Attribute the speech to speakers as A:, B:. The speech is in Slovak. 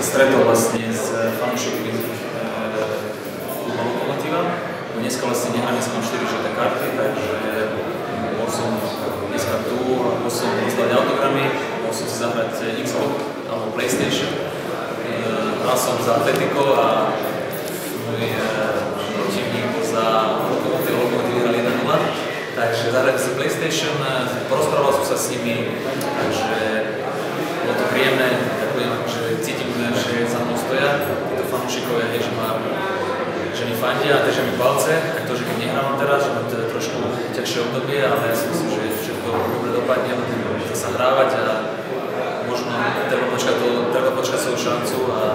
A: stretol vlastne s fanúšikmi klubu Lokomotíva. Dneska vlastne nehrám, dneska mám 4 žlté karty, takže bol som dneska tu, bol som rozdať autogramy, bol som si zahrať Xbox alebo PlayStation. Hral som za Atletico a môj protivník za Lokomotív vyhrali 1-0. Takže zahrali si PlayStation, porozprával som sa s nimi, takže bolo to príjemné, ďakujem, že cítim, že za mnou stoja títo fanúšikovia, že mi fandia a držia mi palce, aj to, že keď nehrávam teraz, že mám teda trošku ťažšie obdobie, ale ja si myslím, že všetko dobre dopadne, budem sa hrávať a možno treba počkať svoju šancu a